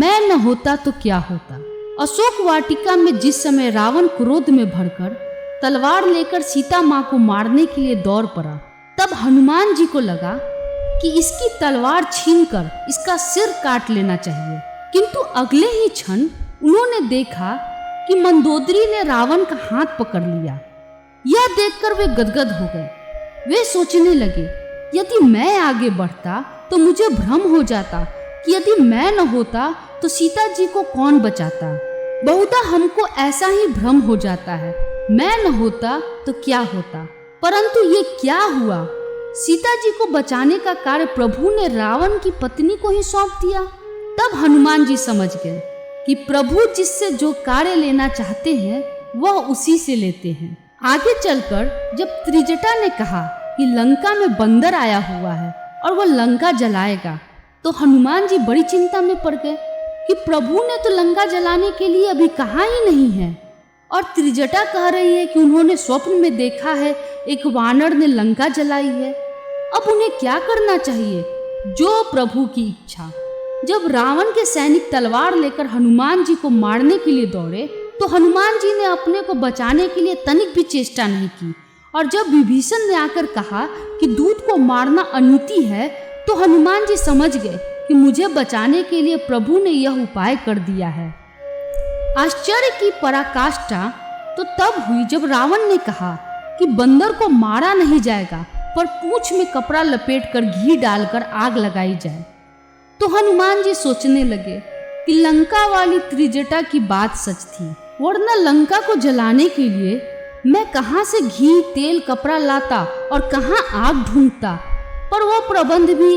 मैं न होता तो क्या होता। अशोक वाटिका में जिस समय रावण क्रोध में भरकर तलवार लेकर सीता माँ को मारने के लिए दौड़ पड़ा, तब हनुमान जी को लगा कि इसकी तलवार छीनकर इसका सिर काट लेना चाहिए। किंतु अगले ही क्षण उन्होंने देखा कि मंदोदरी ने रावण का हाथ पकड़ लिया। यह देखकर वे गदगद हो गए। वे सोचने लगे, यदि मैं आगे बढ़ता तो मुझे भ्रम हो जाता कि यदि मैं न होता तो सीता जी को कौन बचाता। बहुधा हमको ऐसा ही भ्रम हो जाता है, मैं न होता तो क्या होता। परंतु ये क्या हुआ, सीता जी को बचाने का कार्य प्रभु ने रावण की पत्नी को ही सौंप दिया। तब हनुमान जी समझ गए कि प्रभु जिससे जो कार्य लेना चाहते हैं वह उसी से लेते हैं। आगे चलकर जब त्रिजटा ने कहा कि लंका में बंदर आया हुआ है और वह लंका जलाएगा, तो हनुमान जी बड़ी चिंता में पड़ गए कि प्रभु ने तो लंका जलाने के लिए अभी कहा ही नहीं है, और त्रिजटा कह रही है कि उन्होंने स्वप्न में देखा है एक वानर ने लंका जलाई है। अब उन्हें क्या करना चाहिए? जो प्रभु की इच्छा। जब रावण के सैनिक तलवार लेकर हनुमान जी को मारने के लिए दौड़े, तो हनुमान जी ने अपने को बचाने के लिए तनिक भी चेष्टा नहीं की। और जब विभीषण ने आकर कहा कि दूत को मारना अनीति है, तो हनुमान जी समझ गए कि मुझे बचाने के लिए प्रभु ने यह उपाय कर दिया है। आश्चर्य की पराकाष्ठा तो तब हुई जब रावण ने कहा कि बंदर को मारा नहीं जाएगा, पर पूंछ में कपड़ा लपेटकर घी डालकर आग लगाई जाए। तो हनुमान जी सोचने लगे कि लंका वाली त्रिजटा की बात सच थी, वरना लंका को जलाने के लिए मैं कहाँ से घी, तेल, कपड़ा लाता और कहाँ आग ढूंढता। पर वो प्रबंध भी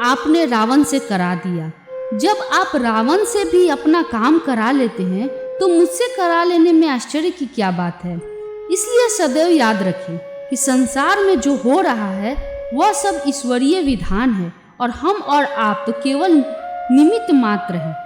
आपने रावण से करा दिया। जब आप रावण से भी अपना काम करा लेते हैं, तो मुझसे करा लेने में आश्चर्य की क्या बात है। इसलिए सदैव याद रखें कि संसार में जो हो रहा है वह सब ईश्वरीय विधान है, और हम और आप तो केवल निमित्त मात्र हैं।